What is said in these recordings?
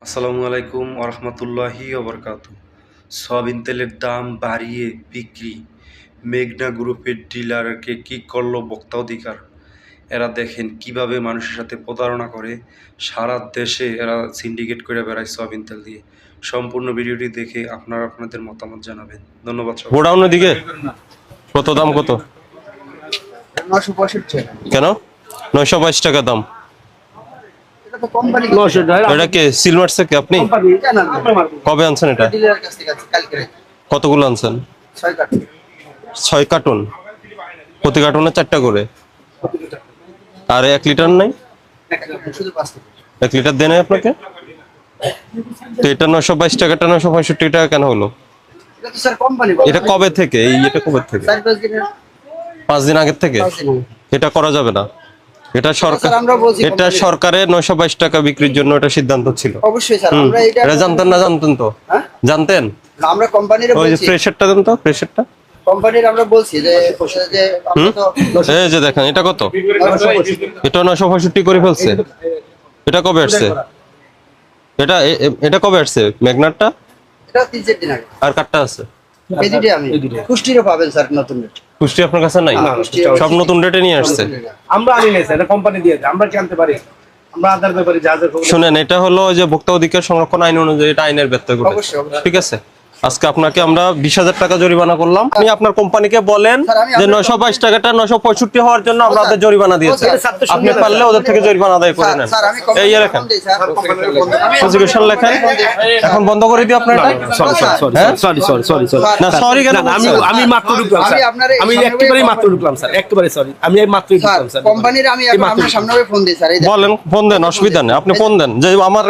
আসসালামু আলাইকুম ওরহমতুল্লাহি ওবরকাতু। সয়াবিন তেলের দাম বাড়িয়ে বিক্রি, মেঘনা গ্রুপের ডিলারকে কি করলো ভোক্তা অধিকার। এরা দেখেন কিভাবে মানুষের সাথে প্রতারণা করে, সারা দেশে এরা সিন্ডিকেট করে বেড়ায় সয়াবিন তেল দিয়ে। সম্পূর্ণ ভিডিওটি দেখে আপনারা আপনাদের মতামত জানাবেন। ধন্যবাদ সবাই। গোডাউনের দিকে কত দাম কত 965 কেন 922 টাকা দাম? এটা তো কোম্পানি এটা কে সিলমার্স থেকে আপনি কেন কবে আনছেন এটা? ডিলারের কাছ থেকে আছে কালকে কতগুলো আনছেন? 6 কাঠ 6 কার্টুন, প্রতি কার্টুনে 4টা করে। আর 1 লিটার নাই? শুধু 5 টাকা 1 লিটার দেন আপনাকে। তো এটা 922 টাকাটা 965 টাকা কেন হলো? এটা তো স্যার কোম্পানি এটা কবে থেকে? এটা কবে থেকে? 4-5 দিনের 5 দিন আগের থেকে? 5 দিন এটা করা যাবে না। এটা সরকার, স্যার আমরা বলছি এটা সরকারের 922 টাকা বিক্রির জন্য এটা সিদ্ধান্ত ছিল। অবশ্যই স্যার আমরা এটা জানতেন না? জানতেন তো? হ্যাঁ? জানতেন? আমরা কোম্পানির ওই যে বলছি প্রেসারটা দেন তো, প্রেসারটা। কোম্পানির আমরা বলছি যে আমরা তো এই যে দেখেন এটা কত, এটা 965 করে ফেলছে। এটা কবে আসছে? এটা কবে আসছে ম্যাগনারটা? এটা 3-4 দিন আগে আর কাটটা আছে? এই দুটো আমি কুষ্টিরও পাবেন স্যার নতুন রেট পুষ্টি আপনার কাছে নাই? সব নতুন রেটে নিয়ে আসছে। আমরা আনি নাই স্যার, এটা কোম্পানি দিয়েছে, আমরা জানতে পারি, আমরা আধার ব্যাপারে যা যা খবর শুনেন, এটা হলো যে ভোক্তা অধিকার সংরক্ষণ আইন অনুযায়ী এটা আইনের ব্যত্যয় ঘটেছে। অবশ্যই, অবশ্যই। ঠিক আছে, আজকে আপনাকে আমরা 20,000 টাকা জরিমানা করলাম। আপনি আপনার কোম্পানিকে বলেন স্যার, আমি যে আপনার 922 টাকাটা 965 হওয়ার জন্য আমরা ওদের জরিমানা দিয়েছি। আপনি পারলে ওদের থেকে জরিমানা আদায় করে নেন। স্যার আমি এই কোম্পানির লেখেন, ফোন দেই স্যার প্রসিকিউশন লেখেন। এখন বন্ধ করে দিও আপনার এটা। হ্যাঁ? না সরি কেন আমি বলছেন? আমি মাত্র ঢুকলাম স্যার, আমি আপনার এই আমি সামনে একেবারেই বই- মাত্র ঢুকলাম স্যার, একেবারে সরি, আমি এই মাত্র স্যার ঢুকলাম স্যার। কোম্পানির আমি এখন আপনার সামনে ফোন দিই স্যার এই দেখেন। বলেন, ফোন দেন, অসুবিধা নেই, আপনি ফোন দেন যে আমার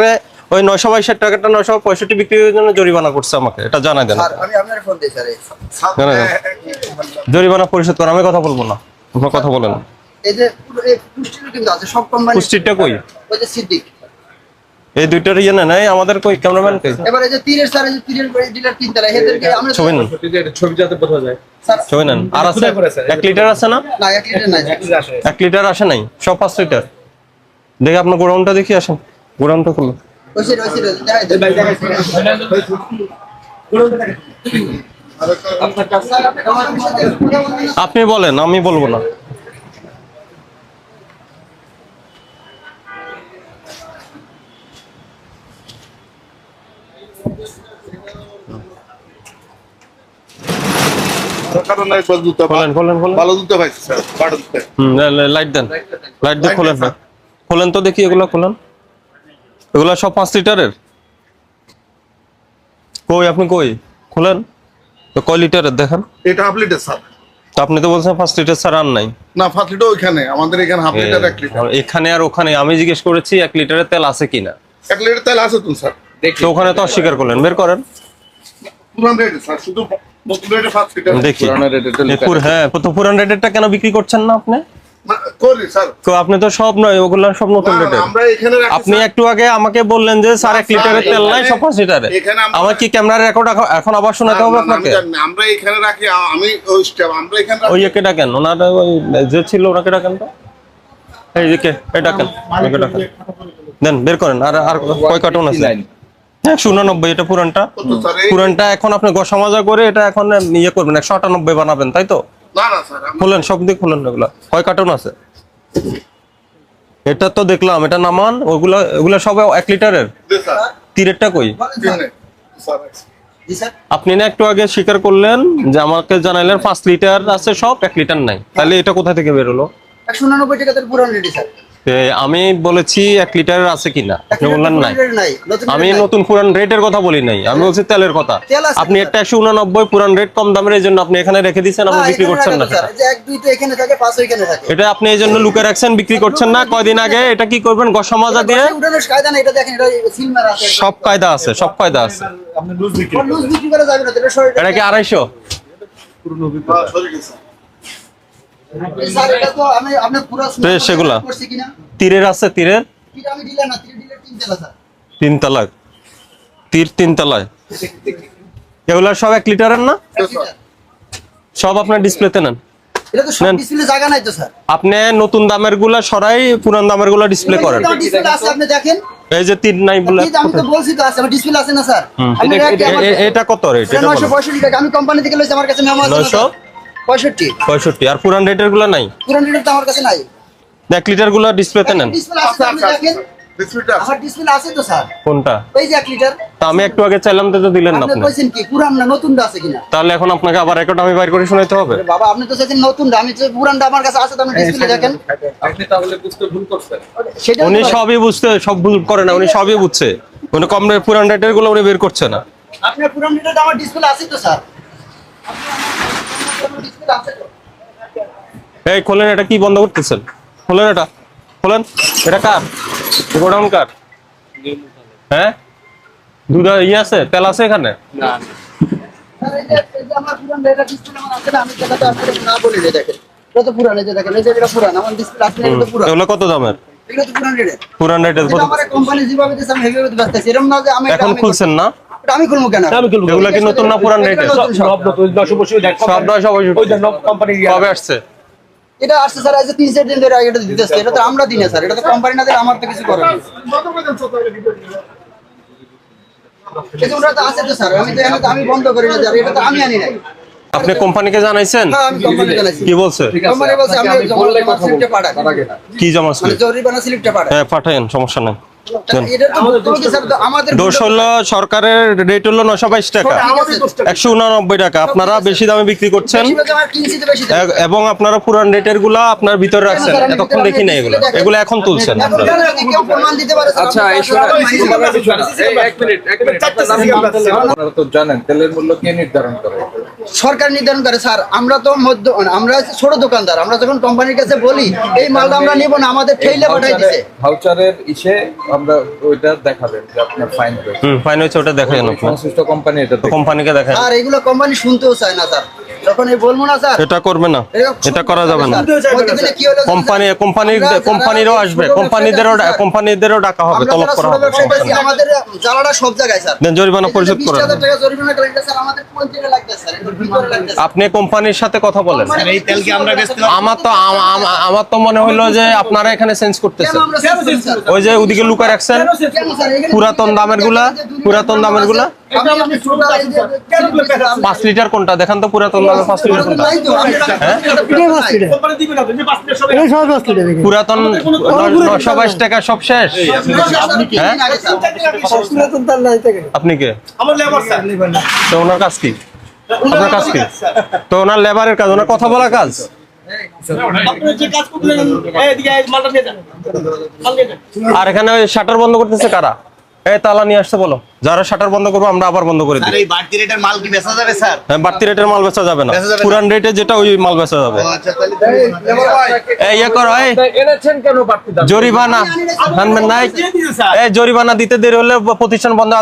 ওই 922 টাকাটা 965 বিক্রির জন্য জরিমানা করছে আমাকে, এটা জানাই দেন। স্যার আমি আপনার ফোন দিই স্যার এই। জানাই দেন, জরিমানা পরিশোধ করেন। আমি কথা বলবো না, আপনার কথা বলেন। এই যে পুরো এই পুষ্টির কিন্তু আছে সব কোম্পানি পুষ্টিটা কই? ওই যে সিদ্দিক এই দুইটার ইয়ে নেন, এই আমাদের কই ক্যামেরাম্যান কই? এবার এই যে তীরের স্যার এই যে তীরের ডিলার তিন তলা এদেরকে আমরা ছবি নেন, ছবি যাতে বোঝা যায়। স্যার ছবি নেন। আর আছে কোথায় করে স্যার? 1 লিটার আছে না? না 1 লিটার নাই স্যার। 1 লিটার আসে নাই, সব 5 লিটার। দেখে আপনার গোডাউনটা দেখি, আসেন গোডাউনটা খুলুন। ওই দেখাই দেন ভাই দেখাই আপনার কাছে স্যার আপনি আমার সাথে কথা বলেন না। আপনি বলেন, আমি বলবো না। খোলেন খোলেন খোলেন। ভালো দুধ পাইছে স্যার, বাটা দুধ। লাইট দেন, লাইট দিয়ে খোলেন না, খোলেন তো দেখি এগুলা খোলেন। এগুলা সব 5 লিটারের? কই আপনি কই খোলেন তো, কয় লিটারের দেখেন। এটা হাফ লিটার স্যার। তো আপনি তো বলছেন 5 লিটার ছাড়া আর নাই। না 5 লিটার ওইখানে, আমাদের এখানে হাফ লিটার 1 লিটার। এখানে আর ওখানে আমি জিজ্ঞেস করেছি 1 লিটারের তেল আছে কিনা। 1 লিটার তেল আছে তো স্যার। তো ওখানে তো অস্বীকার করলেন, বের করেন পুরান রেট স্যার, শুধু নতুন রেটে 5 লিটার দেখি। হ্যাঁ, তো পুরান রেটেরটা কেন বিক্রি করছেন না আপনি? করি স্যার। তো আপনি তো সব নয়, ওগুলা সব নতুন না, রেটের। আমরা এখানে রাখি আপনি স্যার। একটু আগে আমাকে বললেন যে স্যার 1 লিটারের তেল নাই, সব 5 লিটারে। এখানে আমরা- আমার কি ক্যামেরা রেকর্ড এখন আবার শোনাতে হবে না, না, আমি আপনাকে? জানি না, আমরা এখানে রাখি, আমি ওই স্টাফ, আমরা এখানে রাখি। ওই একে ডাকেন, ওনার ওই যে ছিল ওনাকে ডাকেন তো। এই যে কে, এই ডাকেন, ওনাকে ডাকেন। দেন বের করেন। আর আর কয় কার্টুন আছে? 189, এটা পুরানটা। কত স্যার এই? পুরানটা এখন আপনি গোসা মাজা করে এটা এখন ইয়ে করবেন, 198 বানাবেন, তাই তো? না না স্যার, খুলেন, সব দিক খুলেন। এগুলা কয় কার্টুন আছে? এটা তো দেখলাম, এটা নামান। ওগুলা সব 1 লিটারের। দে স্যার। তীরেরটা কই? কিনে স্যার। জি স্যার আপনি না একটু আগে স্বীকার করলেন যে আমাকে জানাইলেন 5 লিটার আছে সব, 1 লিটার নাই। তাহলে এটা কোথা থেকে বের হলো? 189 টাকা তেল পুরান রেডি স্যার আমি বলেছি 1 লিটারের আছে কিনা, আপনি বললেন নাই। নতুন আমি নতুন পুরান রেটের কথা বলি নাই, আমি বলছি তেলের কথা। তেল আছে আপনি স্যার। একটা 189 পুরান রেট কম দামের, এই জন্য আপনি এখানে রেখে দিচ্ছেন, আপনি বিক্রি করছেন না সেটা। যে 1 2 তো এখানে থাকে 5 ওইখানে থাকে এটা আপনি এই জন্য লুকে রাখছেন, বিক্রি করছেন না। কয়দিন আগে এটা কি করবেন, গসা মাজা দিয়ে। উঠানোর কায়দা না, এটা দেখেন এটা সিল মারা আছে সব কায়দা আছে, সব কায়দা আছে। আপনি লুজ বিক্রি লুজ বিক্রি করা যাবে না এটা শরীর এটা কি 250? হ্যাঁ, সরে গেছে। স্যার এটা তো আমি আপনি পুরো সেগুলা? করছি কিনা তীরের আছে, তীরের এটা আমি দিলাম না ডিলার তিন তলা স্যার 3 তালাক, তীর 3 তলায়। এগুলা সব 1 লিটারের না? সব আপনার ডিসপ্লেতে নেন। এটা তো সব নেন। ডিসপ্লে জায়গা নাই তো স্যার আপনি নতুন দামের গুলা সরাই পুরান দামের গুলা ডিসপ্লে করেন। এটা ডিসপ্লে আছে আপনি দেখেন এই যে 3 নাই বলে আমি তো বলছি তো আছে, আমার ডিসপ্লে আছে না স্যার। এটা কত রেট? এটা 965 টাকা, আমি কোম্পানি থেকে লইছি, আমার কাছে মেমো আছে 965 আর পুরান রেটের গুলো নাই? পুরান রেট তো আমার কাছে নাই। 1 লিটার গুলো ডিসপ্লেতে নেন। ডিসপ্লে আছে, আপনি দেখেন ডিসপ্লেটা আমার ডিসপ্লে আছে তো স্যার, কোনটা? এই যে 1 লিটার। তা আমি একটু আগে চাইলাম তো দিলেন না আপনি আপনি। কইছেন কি পুরান না নতুনটা আছে কিনা? তাহলে এখন আপনাকে আবার রেকর্ড আমি বাইর করে শোনাতে হবে? আরে বাবা, আপনি তো চাইছেন নতুনটা, আমি তো পুরানটা আমার কাছে আছে, তো আপনি ডিসপ্লে দেখেন। আপনি তাহলে বুঝতে ভুল করছেন। সেটা উনি সবই বুঝতে, সব ভুল করে না, উনি সবই বুঝছে। উনি কম রেট পুরান রেটের গুলো উনি বের করছে না। আপনার পুরান রেটটা আমার ডিসপ্লে আছে তো স্যার, আপনার ডিসপ্লে আছে তো। এই খোলেন, এটা কি বন্ধ করতেছেন? খোলেন এটা, খোলেন। এটা কার? গোডাউন কার? হ্যাঁ, দুধ ইয়ে আছে, তেল আছে এখানে? স্যার, এই যে আমার পুরান রেটটা ডিসপ্লে আমার আছে না, আমি যেটা তো আপনাকে না বলি রে, দেখেন এটা তো পুরান, এই যে দেখেন, এই যে এটা পুরান, আমার ডিসপ্লে আছে না, এটা তো পুরান। এগুলো কত দামের? এগুলো তো পুরান রেটের। পুরান রেটের এটা আমার কোম্পানি যেভাবে দিছে আমি হেভিভাবে ব্যস্ত, এরকম না যে আমি এখন খুলছেন না? এটা আমি খুলবো কেন? আমি খুলবো। এগুলো কি নতুন না পুরান রেটের? নতুন সব। সব নতুন 965 দেখ। সব 965। ওই যে নব কোম্পানি কবে আসছে? এটা আসছে স্যার, আজ 3-4 দিন ধরে এটা দিতেছে, এটা তো আমরা দিই না স্যার, এটা তো কোম্পানি না দিলে আমার তো কিছু করার নেই। এই যে ওটা তো আছে তো স্যার, আমি তো এখানে তো আমি বন্ধ করি না স্যার, এটা তো আমি আনি নাই। আপনি কোম্পানিকে জানাইছেন? হ্যাঁ, আমি কোম্পানি জানাইছি। কি বলছে? কোম্পানি বলছে আমি জমা স্লিপটা পাঠাই, কি জমা মানে স্লিপ? জরিমানা স্লিপটা পাঠাই। হ্যাঁ পাঠায়েন, সমস্যা নাই। এটা তো বলতে স্যার, তো আমাদের দোষ হলো সরকারের রেট হলো 922 টাকা, 189 টাকা। আপনারা বেশি দামে বিক্রি করছেন বেশি বেশি আমার কিনছি তো বেশি দাম। এবং আপনারা পুরান রেটের গুলা আপনার ভিতরে রাখছেন। এতক্ষণ দেখি না এগুলো, এগুলো এখন তুলছেন এখন আপনারা। যদি কেউ প্রমাণ দিতে পারে স্যার, আচ্ছা, এই শোনেন, এক মিনিট। আপনারা তো জানেন তেলের মূল্য কে নির্ধারণ করে? সরকার নির্ধারণ করে স্যার, আমরা তো আমরা হচ্ছে ছোট দোকানদার, আমরা যখন কোম্পানির কাছে বলি এই মালটা আমরা নিব না, আমাদের ঠেইলে পাঠাই দিছে। ভাউচারের ইসে আমরা ওইটা দেখাবেন যে আপনার ফাইন হয়েছে। ফাইন হয়েছে, ওটা দেখাই না আপনি। সংশ্লিষ্ট কোম্পানি এটা দেখবে। কোম্পানিকে দেখাই। আর এগুলো কোম্পানি শুনতেও চায় না স্যার, যখন এই বলবো না স্যার, এটা করবে না, এটা করা যাবে না। প্রতিদিনে কি হলো কোম্পানিরও আসবে, কোম্পানিদেরও ডাকা হবে, তলব করা হবে। সমস্যা নেই। আমাদের জ্বালাটা সব জায়গায় স্যার, দেন জরিমানা পরিশোধ করেন। 20,000 টাকা জরিমানা লাগবে স্যার, আমাদের পঞ্চায়েতে লাগবে স্যার, এটা ভিতরে লাগবে স্যার। আপনি কোম্পানির সাথে কথা বলেন। এই তেল কি আমরা বেচতে আমার তো মনে হলো যে আপনারা এখানে চেঞ্জ কেন করতেছেন। আমরা চেঞ্জ করি স্যার? ওই যে ওদিকে লুকায় রাখছেন কেন স্যার? এখানে পুরাতন দামের গুলা, পুরাতন দামের গুলা। আমি টোটাল এই যে 5 লিটার কোনটা দেখান তো, পুরাতন দামের 5 লিটার কোনটা? নাই তো, আমি কোম্পানি দিবে না, যে 5 সব পুরাতন 922 টাকা সব শেষ। হ্যাঁ? আপনি কে? আমার লেবার স্যার। তো ওনার কাজ কি? আপনার কাজ কি? তো ওনার লেবারের কাজ, ওনার কথা বলা কাজ। আপনি যে কাজ করতেছেন, এদিকে এই মালটা নিয়ে যান। মাল নিয়ে যান। আর এখানে শাটার বন্ধ করতেছে কারা? এই তালা নিয়ে আসতে বলো, যারা শাটার বন্ধ করবো আমরা আবার বন্ধ করে দিই। এই বাড়তি রেটের মাল কি বেচা যাবে স্যার? হ্যাঁ, বাড়তি রেটের মাল বেচা যাবে না, বেচা যাবে না। পুরান রেটে যেটা ওই মাল বেচা যাবে। আচ্ছা তাহলে এই ইয়ে করো, এই এনেছেন কেন বাড়তি দাম? জরিমানা আনবেন নাই? দিয়ে দিয়েছে স্যার। এই জরিমানা দিতে দেরি হলে প্রতিষ্ঠান বন্ধ।